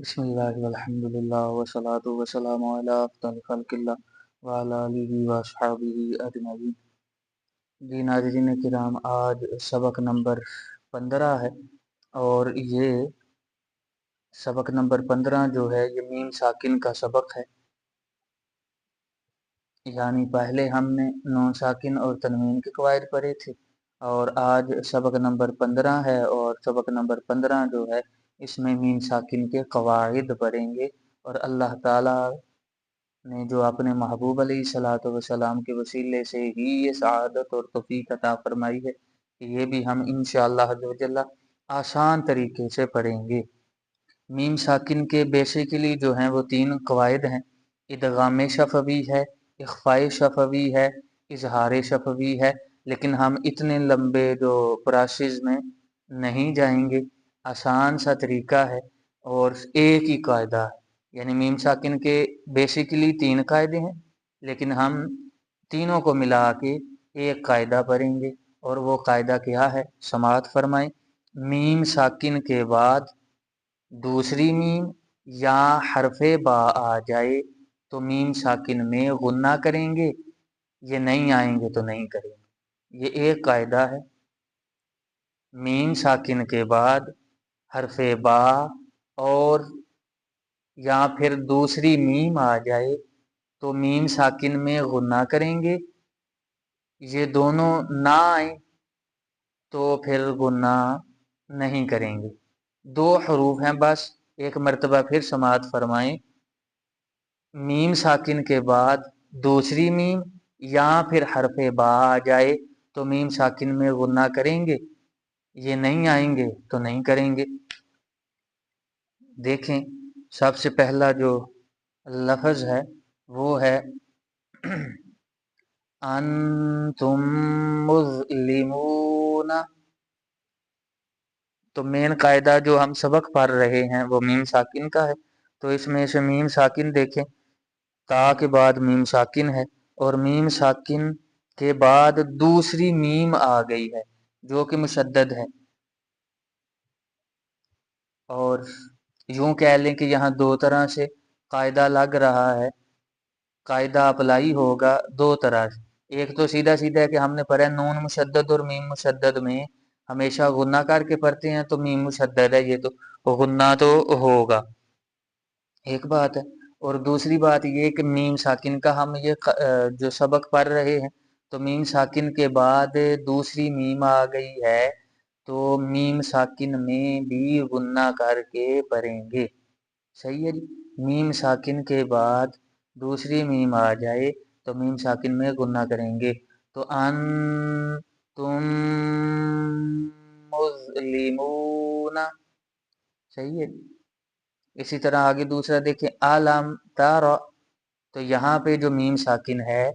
बिस्मिल्लाह वल्हम्दुलिल्लाह वस्सलातु वस्सलामु अला अफ़्ज़ल ख़ल्क़िल्लाह व अला आलिहि व अस्हाबिहि अजमईन। जी नाज़रीन किराम, आज सबक नंबर 15 है और ये सबक नंबर 15 जो है ये मीम साकिन का सबक है। यानी पहले हमने नून साकिन और तनवीन के क़वाइद पढ़े थे और आज सबक नंबर 15 है और सबक नंबर 15 जो है इसमें मीम साकिन के क़वाइद पढ़ेंगे। और अल्लाह ताला ने जो अपने महबूब अलैहिस्सलातु वस्सलाम के वसीले से ही ये सआदत और तौफीक अता फरमाई है कि ये भी हम इंशाअल्लाह अज़्ज़ व जल्ल आसान तरीके से पढ़ेंगे। मीम साकिन के बेसिकली जो हैं वो 3 क़वाइद हैं। इदगाम शफ़वी है, इख़फ़ाए शफ़वी है, इज़हार शफ़वी है। लेकिन हम इतने लंबे जो प्रोसेस में नहीं जाएंगे, आसान सा तरीका है और एक ही कायदा है। यानी मीम साकिन के बेसिकली 3 कायदे हैं, लेकिन हम तीनों को मिला के एक कायदा पढ़ेंगे। और वो कायदा क्या है, समाअत फरमाएं। मीम साकिन के बाद दूसरी मीम या हरफे बा आ जाए तो मीम साकिन में गुन्ना करेंगे, ये नहीं आएंगे तो नहीं करेंगे। ये एक कायदा है। मीम साकिन के बाद हरफे बा और या फिर दूसरी मीम आ जाए तो मीम साकिन में गुन्ना करेंगे, ये दोनों ना आए तो फिर गुन्ना नहीं करेंगे। 2 हरूफ हैं बस, एक मर्तबा फिर समाअत फरमाएं। मीम साकिन के बाद दूसरी मीम या फिर हरफे बा आ जाए तो मीम साकिन में गुन्ना करेंगे, ये नहीं आएंगे तो नहीं करेंगे। देखें, सबसे पहला जो लफ्ज़ है वो है अंतुम मुज़लिमूना। तो मेन कायदा जो हम सबक पढ़ रहे हैं वो मीम साकिन का है। तो इसमें से मीम साकिन देखें, ता के बाद मीम साकिन है और मीम साकिन के बाद दूसरी मीम आ गई है जो कि मुशद्दद है। और यूं कह लें कि यहाँ 2 तरह से कायदा लग रहा है, कायदा अप्लाई होगा 2 तरह से। एक तो सीधा सीधा है कि हमने पढ़ा नून मुशद्दद और मीम मुशद्दद में हमेशा गुन्ना करके पढ़ते हैं, तो मीम मुशद्दद है ये तो गुन्ना तो होगा, एक बात है। और दूसरी बात ये कि मीम साकिन का हम ये जो सबक पढ़ रहे हैं, तो मीम साकिन के बाद दूसरी मीम आ गई है तो मीम साकिन में भी गुन्ना करके पढ़ेंगे। सही है जी। मीम साकिन के बाद दूसरी मीम आ जाए तो मीम साकिन में गुन्ना करेंगे। तो अन तुम मुस्लिमूना, सही है। इसी तरह आगे दूसरा देखें, आलम तारा। तो यहाँ पे जो मीम साकिन है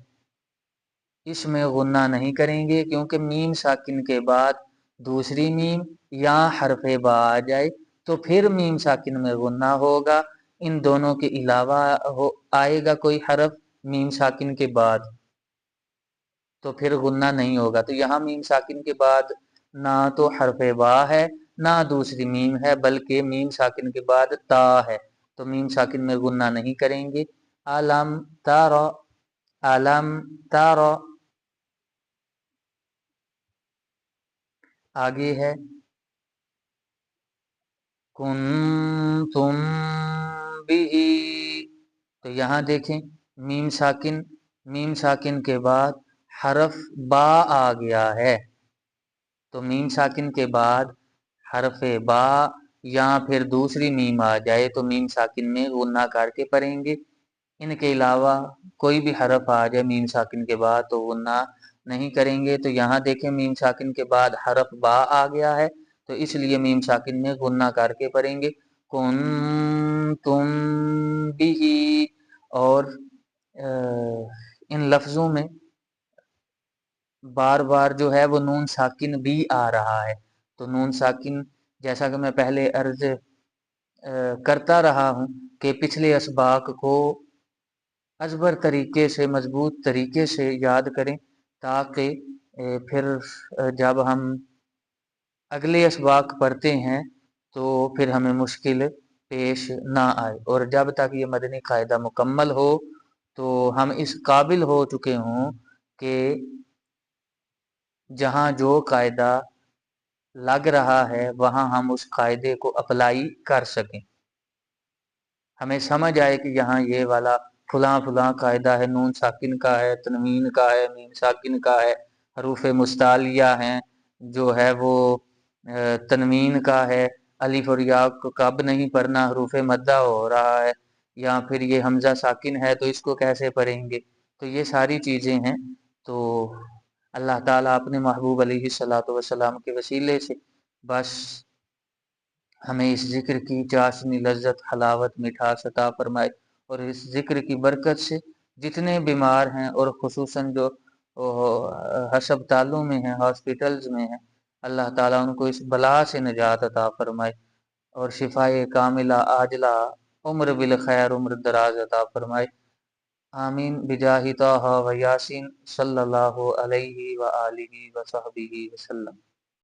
इसमें गुन्ना नहीं करेंगे, क्योंकि मीम साकिन के बाद दूसरी मीम या हरफे बा आ जाए तो फिर मीम साकिन में गुन्ना होगा। इन दोनों के अलावा आएगा कोई हरफ मीम साकिन के बाद तो फिर गुन्ना नहीं होगा। तो यहाँ मीम साकिन के बाद ना तो हरफे बा है ना दूसरी मीम है, बल्कि मीम साकिन के बाद ता है, तो मीम साकिन में गुन्ना नहीं करेंगे। आलम तारा, आलम तारा। आगे है कुंतुम बिही। तो यहाँ देखें, मीम साकिन, मीम साकिन के बाद हरफ बा आ गया है, तो मीम साकिन के बाद हरफ बा या फिर दूसरी मीम आ जाए तो मीम साकिन में गुन्ना करके पढ़ेंगे। इनके अलावा कोई भी हरफ आ जाए मीम साकिन के बाद तो गुन्ना नहीं करेंगे। तो यहाँ देखें, मीम साकिन के बाद हरफ बा आ गया है तो इसलिए मीम साकिन में गुन्ना करके पढ़ेंगे। कुंतुम बिही। और इन लफ्ज़ों में बार बार जो है वो नून साकिन भी आ रहा है। तो नून साकिन, जैसा कि मैं पहले अर्ज करता रहा हूँ कि पिछले असबाक को अजबर तरीके से, मजबूत तरीके से याद करें, ताकि फिर जब हम अगले असबाक पढ़ते हैं तो फिर हमें मुश्किल پیش نہ آئے، اور جب تک یہ مدنی قاعدہ مکمل ہو تو ہم اس قابل ہو چکے ہوں کہ جہاں جو قاعدہ لگ رہا ہے وہاں ہم اس قاعدے کو اپلائی کر سکیں، ہمیں سمجھ آئے کہ یہاں یہ والا فلاں فلاں قاعدہ ہے، نون ساکن کا ہے، تنوین کا ہے، میم ساکن کا ہے، حروف مستعلیہ ہیں جو ہے وہ تنوین کا ہے، الف اور یا کو کب نہیں پڑھنا، حروف مدہ ہو رہا ہے، یا پھر یہ حمزہ ساکن ہے تو اس کو کیسے پڑھیں گے، تو یہ ساری چیزیں ہیں۔ تو اللہ تعالیٰ اپنے محبوب علیہ الصلوۃ والسلام کے وسیلے سے بس ہمیں اس ذکر کی چاشنی، لذت، حلاوت، مٹھاس عطا فرمائے، اور اس ذکر کی برکت سے جتنے بیمار ہیں اور خصوصاً جو ہسپتالوں میں ہیں، ہاسپٹلز میں ہیں، اللہ تعالیٰ ان کو اس بلا سے نجات عطا فرمائے اور شفائے کاملہ عاجلہ، عمر بالخیر، عمر دراز عطا فرمائے۔ آمین بجاہ طٰہٰ و یاسین صلی اللہ علیہ وآلہ وصحبہ وسلم۔